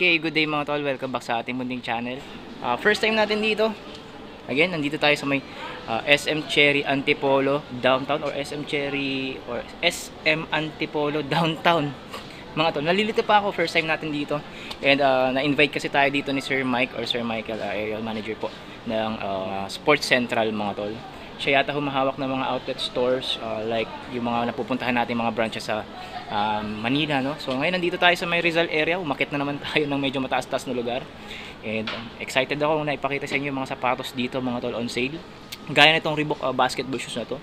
Okay, good day mga tol. Welcome back sa ating munting channel. First time natin dito. Again, nandito tayo sa may SM Cherry Antipolo Downtown or SM Cherry or SM Antipolo Downtown. Mga tol, nalilito pa ako, first time natin dito. And na-invite kasi tayo dito ni Sir Mike or Sir Michael, area manager po ng Sports Central mga tol. Siya yata humahawak ng mga outlet stores like yung mga napupuntahan natin mga branches sa Manila, no? So ngayon nandito tayo sa may Rizal area, umakit na naman tayo ng medyo mataas-taas na lugar. And excited ako na ipakita sa inyo yung mga sapatos dito mga tol on sale. Gaya nitong Reebok basketball shoes na to.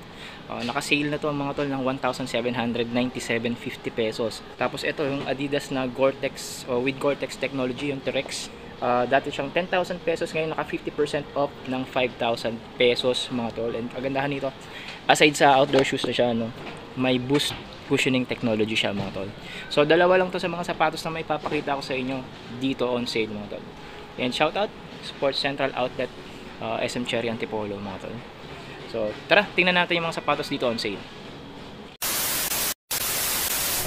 Naka-sale na to mga tol ng 1,797.50 pesos. Tapos ito yung Adidas na Gore-Tex with Gore-Tex technology, yung T-Rex. Dati siyang 10,000 pesos, ngayon naka 50% off ng 5,000 pesos mga tol. And kagandahan nito, aside sa outdoor shoes na siya, no, may boost cushioning technology siya mga tol. So dalawa lang to sa mga sapatos na may papakita ko sa inyo dito on sale mga tol. And shout out Sports Central Outlet, SM Cherry Antipolo mga tol. So tara, tingnan natin yung mga sapatos dito on sale.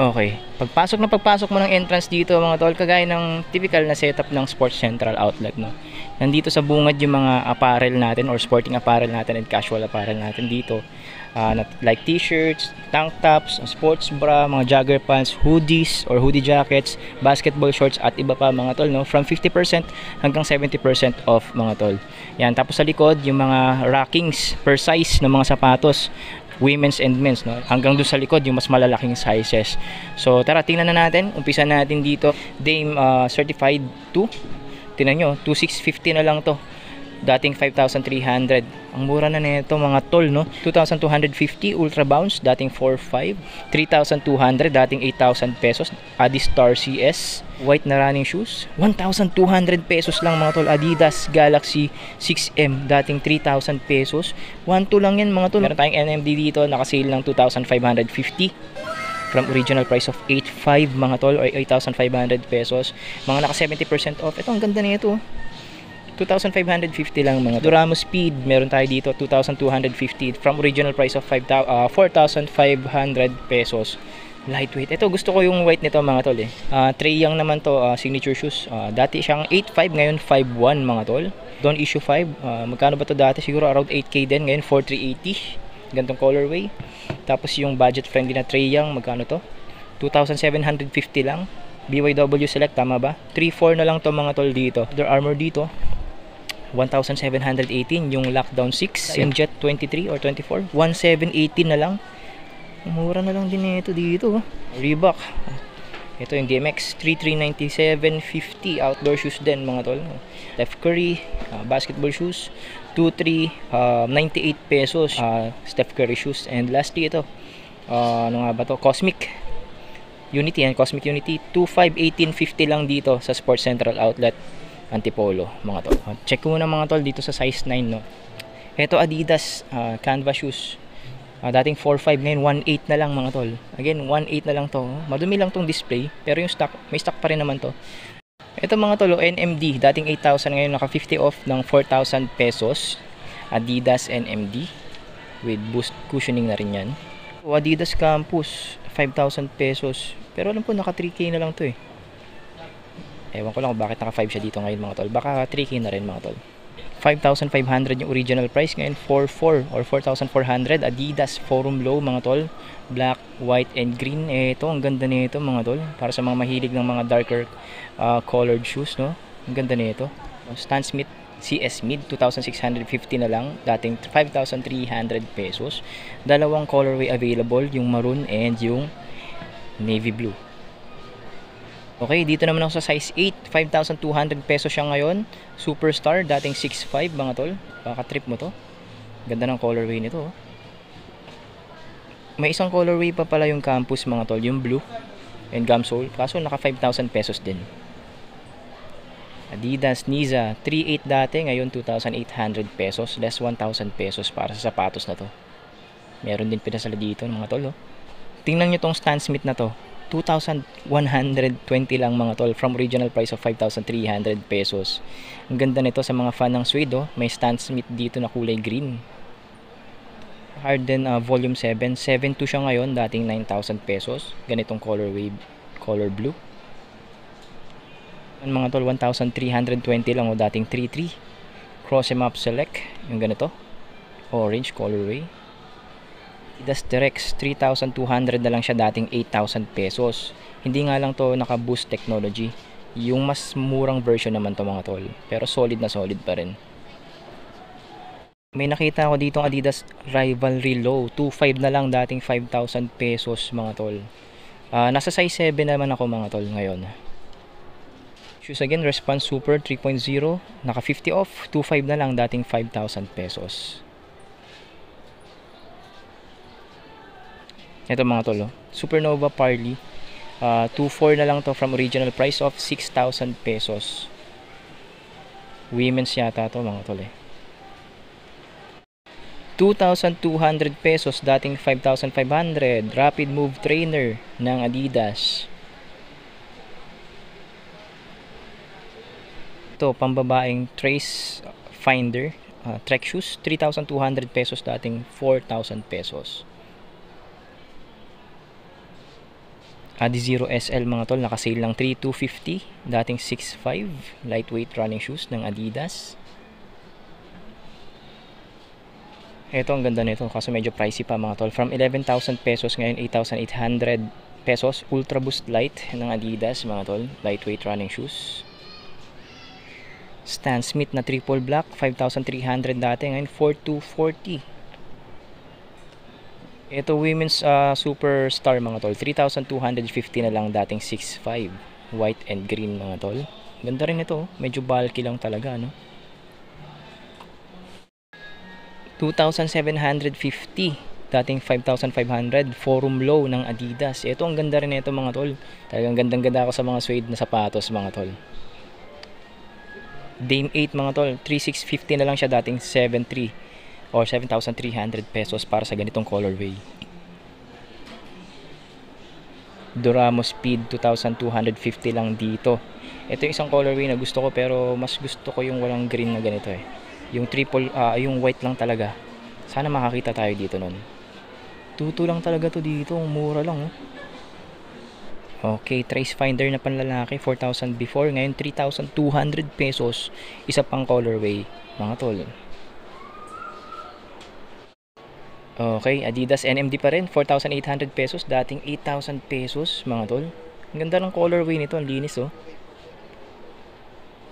Okay, pagpasok mo ng entrance dito mga tol, kagaya ng typical na setup ng Sports Central Outlet, no. Nandito sa bungad yung mga apparel natin or sporting apparel natin and casual apparel natin dito. Like t-shirts, tank tops, sports bra, mga jogger pants, hoodies or hoodie jackets, basketball shorts at iba pa mga tol, no, from 50% hanggang 70% off mga tol. Yan, tapos sa likod yung mga rackings per size ng mga sapatos, women's and men's, no, hanggang doon sa likod yung mas malalaking sizes. So tara, tingnan na natin. Umpisa natin dito Dame certified 2. Tingnan nyo, 2,650 na lang to, dating 5,300. Ang mura na nito mga tol, no. 2,250 Ultra Bounce, dating 4,500. 3,200, dating 8,000 pesos. Adistar CS white na running shoes, 1,200 pesos lang mga tol. Adidas Galaxy 6M, dating 3,000 pesos. 1,2 lang yan mga tol. Meron tayong NMD dito, nakasale ng 2,550 from original price of 8,500 mga tol, or 8,500 pesos. Mga naka 70% off. Ito, ang ganda na ito, 2,550 lang mga tol. Duramo Speed, meron tayo dito 2,250 from original price of 4,500 pesos. Lightweight. Ito, gusto ko yung white nito mga tol eh. Trey Young naman to, signature shoes. Dati siyang 8,500, ngayon 5,100 mga tol. Don't issue 5. Magkano ba to dati? Siguro around 8K din, ngayon 4,380. Gantong colorway. Tapos yung budget friendly na Trey Young, magkano to? 2,750 lang. BYW Select, tama ba? 3,400 na lang to mga tol dito. Under Armour dito, 1,718. Yung Lockdown 6, yung Jet 23 or 24, 1,718 na lang. Mura na lang din ito dito. Reebok, ito yung DMX 3,397.50. Outdoor shoes din mga tol. Steph Curry basketball shoes, 2,398 pesos. Steph Curry shoes. And lastly ito, ano nga ba to? Cosmic Unity, and Cosmic Unity, 2,518.50 lang dito sa Sports Central Outlet Antipolo mga tol. Check ko muna mga tol dito sa size 9, no. Ito Adidas canvas shoes, dating 4,500, ngayon 1,800 na lang mga tol. Again, 1,800 na lang to. Madumi lang tong display, pero yung stock, may stock pa rin naman to. Ito mga tol, NMD, dating 8,000, ngayon naka 50 off ng 4,000 pesos. Adidas NMD with boost cushioning na rin yan. Adidas Campus, 5,000 pesos. Pero alam ko naka 3K na lang to eh. Ewan ko lang kung bakit naka 5 siya dito ngayon mga tol. Baka 3K na rin mga tol. 5,500 yung original price, ngayon 4,400 or 4,400. Adidas Forum Low mga tol, black, white, and green. Ito, ang ganda nito mga tol, para sa mga mahilig ng mga darker colored shoes, no. Ang ganda nito. Stan Smith CS Mid, 2,650 na lang, dating 5,300 pesos. Dalawang colorway available, yung maroon and yung navy blue. Okay, dito naman ako sa size 8, 5,200 pesos siya ngayon. Superstar, dating 6,500 mga tol. Baka trip mo to. Ganda ng colorway nito, oh. May isang colorway pa pala yung Campus mga tol, yung blue. and gum sole. Kaso naka 5,000 pesos din. Adidas Niza 3,800 dati, ngayon 2,800 pesos, less 1,000 pesos para sa sapatos na to. Meron din pinasala dito mga tol. Oh. Tingnan nyo tong Stan Smith na to, 2,120 lang mga tol, from original price of 5,300 pesos. Ang ganda nito sa mga fan ng suede. Oh. May Stan Smith dito na kulay green. Harden volume 7, 7.2 siya ngayon, dating 9,000 pesos. Ganitong colorway, color blue. Mga tol, 1,320 lang o, dating 3,300. Cross Map Select, yung ganito, orange colorway. Adidas T-Rex 3,200 na lang siya, dating 8,000 pesos. Hindi nga lang to naka boost technology, yung mas murang version naman to mga tol, pero solid na solid pa rin. May nakita ako ditong Adidas Rivalry Low, 2,500 na lang, dating 5,000 pesos mga tol. Nasa size 7 naman ako mga tol ngayon. Shoes again, Response Super 3.0, naka 50 off, 2,500 na lang, dating 5,000 pesos. Ito mga tol, Supernova Parley, 2,400 na lang to, from original price of 6,000 pesos. Women's yata to mga tol 2,200 pesos, dating 5,500. Rapid Move Trainer ng Adidas. Ito, pambabaeng Trace Finder Trek Shoes, 3,200 pesos, dating 4,000 pesos. Adizero SL mga tol, nakasale lang, 3,250, dating 6,500. Lightweight running shoes ng Adidas. Ito, ang ganda nito, kaso medyo pricey pa mga tol, from 11,000 pesos ngayon 8,800 pesos. Ultra Boost Light ng Adidas mga tol, lightweight running shoes. Stan Smith na triple black, 5,300 dati, ngayon 4,240. Ito, women's superstar mga tol, 3,250 na lang, dating 6,500. White and green mga tol. Ganda rin ito, medyo bulky lang talaga, no? 2,750, dating 5,500. Forum Low ng Adidas. Ito, ang ganda rin nito mga tol. Talagang gandang-ganda ako sa mga suede na sapatos mga tol. Dame 8 mga tol, 3,650 na lang siya, dating 7,300 or 7,300 pesos para sa ganitong colorway. Duramo Speed 2,250 lang dito. Ito yung isang colorway na gusto ko, pero mas gusto ko yung walang green na ganito yung triple, yung white lang talaga. Sana makakita tayo dito nun. 2,200 lang talaga to dito, mura lang Okay, Trace Finder na panlalaki, 4,000 before, ngayon 3,200 pesos, isa pang colorway mga tol. Okay, Adidas NMD pa rin, 4,800 pesos, dating 8,000 pesos mga tol. Ang ganda ng colorway nito, ang linis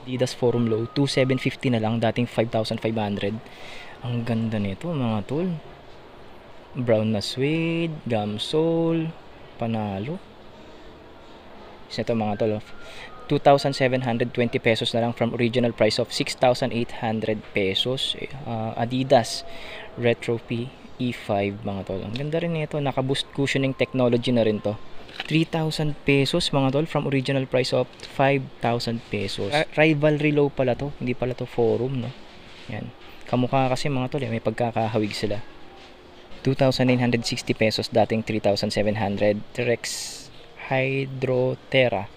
Adidas Forum Low, 2,750 na lang, dating 5,500. Ang ganda nito mga tol. Brown na suede, gum sole, panalo. Ito mga tol, 2,720 pesos na lang, from original price of 6,800 pesos. Adidas Retro P E5 mga tol. Ang ganda rin nito, naka boost cushioning technology na rin to. 3,000 pesos mga tol, from original price of 5,000 pesos. Rivalry Low pala to, hindi pala to Forum, no? Yan. Kamukha kasi mga tol, may pagkakahawig sila. 2,960 pesos, dating 3,700. T-Rex Hydro Terra.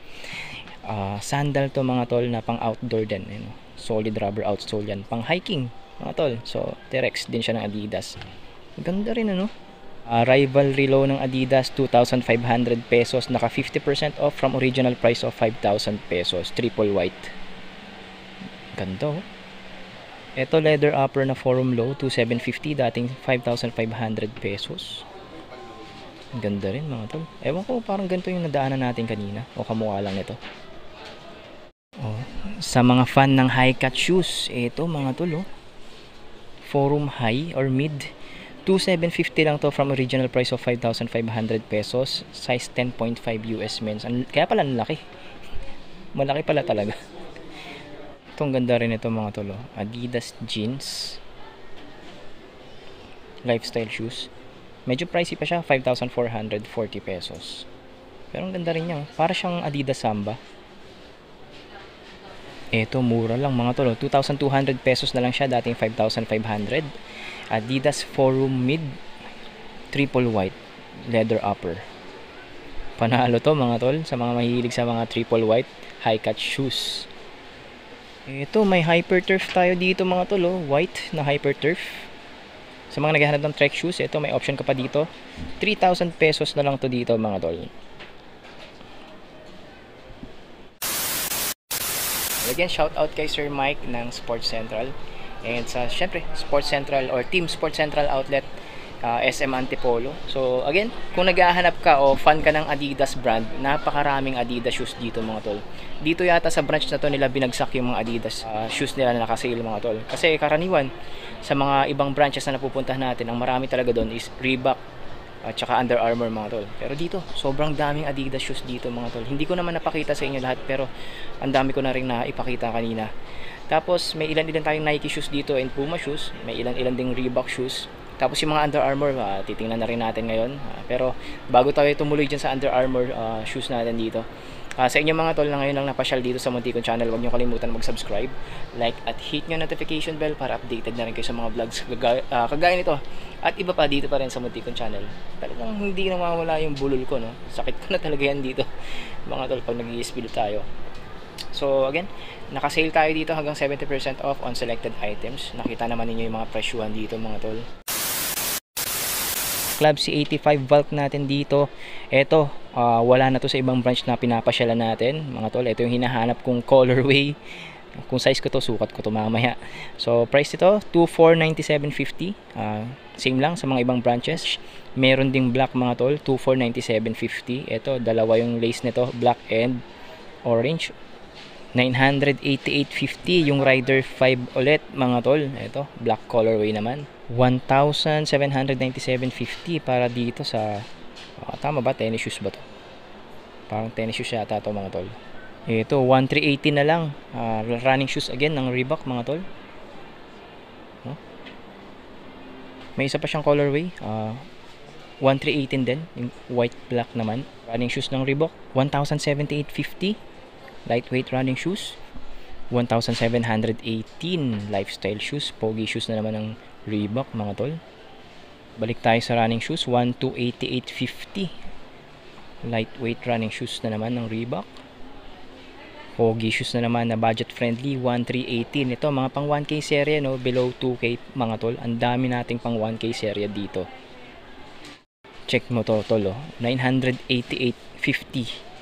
Sandal to mga tol, na pang outdoor din. Solid rubber outsole yan. Pang hiking mga tol. So, T-Rex din siya ng Adidas. Ganda rin Rivalry Low ng Adidas, 2,500 pesos. Naka 50% off from original price of 5,000 pesos. Triple white. Ganda Ito, leather upper na Forum Low, 2,750, dating 5,500 pesos. Ganda rin mga tol. Ewan ko, parang ganito yung nadaanan natin kanina, o kamukha lang nito. Sa mga fan ng high cut shoes, ito mga tol Forum High or Mid, 2,750 lang to, from original price of 5,500 pesos. Size 10.5 US men's. Kaya pala laki. Malaki pala talaga. Itong ganda rin ito mga tol Adidas Jeans lifestyle shoes. Medyo pricey pa siya, 5,440 pesos. Pero ang ganda rin niya. Para siyang Adidas Samba. Ito, mura lang mga tol. 2,200 pesos na lang siya. Dating 5,500. Adidas Forum Mid. Triple white. Leather upper. Panalo to mga tol. Sa mga mahilig sa mga triple white. High cut shoes. Ito, may hyper turf tayo dito mga tol. White na hyper turf. Sa mga naghahanap ng trek shoes, ito may option ka pa dito. 3,000 pesos na lang to dito mga tol. Again, shout out kay Sir Mike ng Sports Central. And sa syempre, Sports Central or Team Sports Central Outlet, SM Antipolo. So again, kung naghahanap ka o fan ka ng Adidas brand, napakaraming Adidas shoes dito mga tol. Dito yata sa branch na to nila binagsak yung mga Adidas shoes nila na naka-sale mga tol. Kasi karaniwan sa mga ibang branches na napupuntahan natin, ang marami talaga doon is Reebok at saka Under Armour mga tol. Pero dito, sobrang daming Adidas shoes dito mga tol. Hindi ko naman napakita sa inyo lahat, pero ang dami ko na rin na ipakita kanina. Tapos may ilan-ilan tayong Nike shoes dito and Puma shoes. May ilan-ilan ding Reebok shoes. Tapos yung mga Under Armour, titingnan na rin natin ngayon. Pero bago tayo tumuloy dyan sa Under Armour shoes natin dito, sa inyo mga tol na ngayon lang napasyal dito sa Muntikon Channel, huwag nyo kalimutan mag-subscribe, like at hit nyo notification bell para updated na rin kayo sa mga vlogs kagaya nito at iba pa dito pa rin sa Muntikon Channel. Talagang hindi na mawala yung bulol ko, no? Sakit ko na talaga yan dito mga tol pag nag-i-spill tayo. So again, naka-sale tayo dito hanggang 70% off on selected items. Nakita naman ninyo yung mga presyuhan dito mga tol. Club C85 Valk natin dito. Ito, wala na to sa ibang branch na pinapasyalan natin mga tol. Ito yung hinahanap kong colorway. Kung size ko to, sukat ko to mamaya. So price nito 2497.50. Same lang sa mga ibang branches. Meron ding black mga tol, 2497.50. Ito, dalawa yung lace nito, black and orange. 988.50 yung Rider 5 ulit mga tol. Ito, black colorway naman. 1,797.50 para dito sa tama ba? Tennis shoes ba to? Parang tennis shoes yata to mga tol. Ito, 1,380 na lang. Running shoes again ng Reebok mga tol. May isa pa siyang colorway. 1,318 din. Yung white black naman. Running shoes ng Reebok. 1,078.50. Lightweight running shoes. 1,718 lifestyle shoes. Pogi shoes na naman ng Reebok mga tol. Balik tayo sa running shoes. 1,288.50. Lightweight running shoes na naman ng Reebok. Pogi shoes na naman na budget friendly. 1,318. Ito mga pang 1K serye, no? Below 2K mga tol. Ang dami nating pang 1K serye dito. Check mo to tol, 988.50.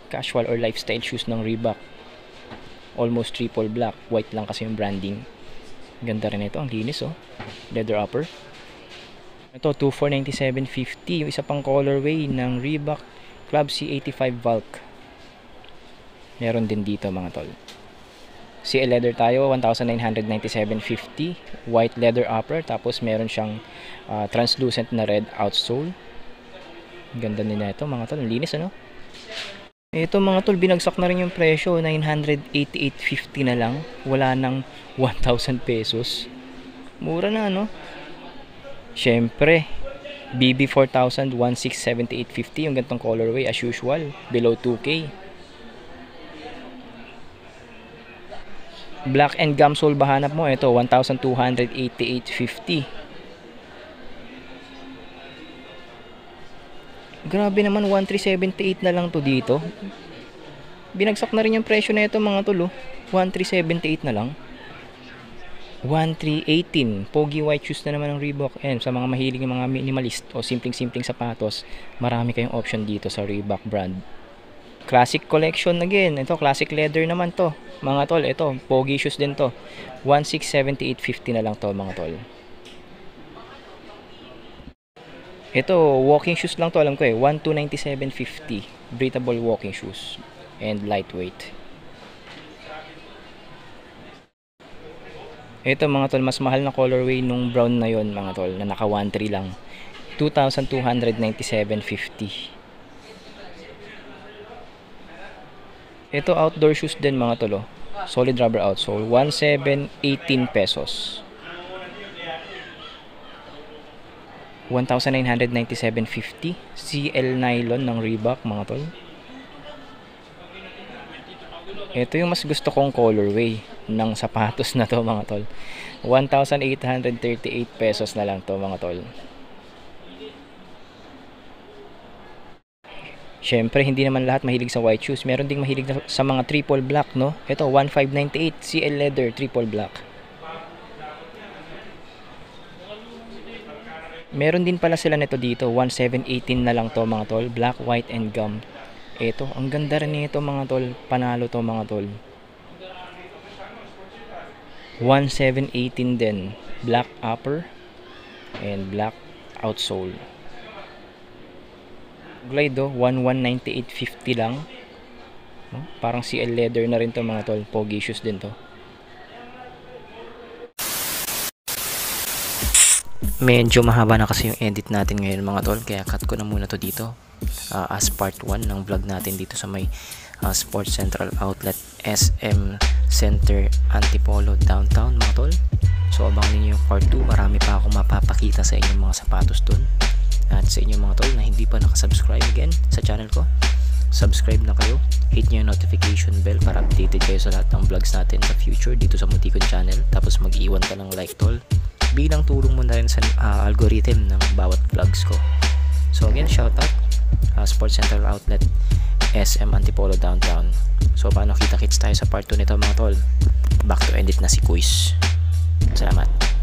Casual or lifestyle shoes ng Reebok. Almost triple black. White lang kasi yung branding. Ganda rin ito. Ang linis, leather upper. Ito, 2497.50. Yung isa pang colorway ng Reebok Club C85 Valk. Meron din dito mga tol. CL leather tayo, 1,997.50. White leather upper. Tapos meron siyang translucent na red outsole. Ganda din na ito mga tol. Ang linis, ano? Ito mga tol, binagsak na rin yung presyo. 988.50 na lang. Wala nang 1,000 pesos. Mura na, no? Syempre, BB 4,000, 1,678.50 yung gantong colorway as usual. Below 2K. Black and gum sole ba hanap mo? Ito, 1,288.50. Grabe naman, 1,378 na lang to dito. Binagsak na rin yung presyo na ito mga tol. 1,378 na lang. 1,318. Pogi white shoes na naman ng Reebok. And sa mga mahilig ng mga minimalist o simpleng-simpleng sapatos, marami kayong option dito sa Reebok brand. Classic collection again. Ito, classic leather naman to. Mga tol, ito, pogi shoes din to. 1,678.50 na lang to mga tol. Ito, walking shoes lang to, alam ko 1,297.50. Breathable walking shoes and lightweight. Ito mga tol, mas mahal na colorway nung brown na yon mga tol, na naka 1,3 lang. 2,297.50. Ito, outdoor shoes din mga tol, solid rubber outsole, 1,718 pesos. 1,997.50 CL nylon ng Reebok mga tol. Ito yung mas gusto kong colorway ng sapatos na to mga tol. 1,838 pesos na lang to mga tol. Syempre, hindi naman lahat mahilig sa white shoes. Meron ding mahilig sa mga triple black, no? Ito, 1,598 CL leather triple black. Meron din pala sila nito dito, 1,718 na lang to mga tol. Black, white, and gum. Ito, ang ganda rin nito mga tol. Panalo to mga tol. 1,718 din. Black upper and black outsole. Glide 1,198.50 lang. Parang CL leather na rin to mga tol. Pogi shoes din to. Medyo mahaba na kasi yung edit natin ngayon mga tol, kaya cut ko na muna to dito as part 1 ng vlog natin dito sa may Sports Central Outlet SM Center Antipolo Downtown mga tol. So abangan niyo yung part 2, marami pa akong mapapakita sa inyong mga sapatos dun. At sa inyong mga tol na hindi pa nakasubscribe again sa channel ko, subscribe na kayo, hit nyo yung notification bell para updated kayo sa lahat ng vlogs natin sa future dito sa Muntikon channel. Tapos mag-iwan ka ng like tol, bilang tulong mo na rin sa algorithm ng bawat vlogs ko. So again, shout out Sports Central Outlet SM Antipolo Downtown. So paano kita-kits tayo sa part 2 nito mga tol? Back to edit na si Quiz. Salamat.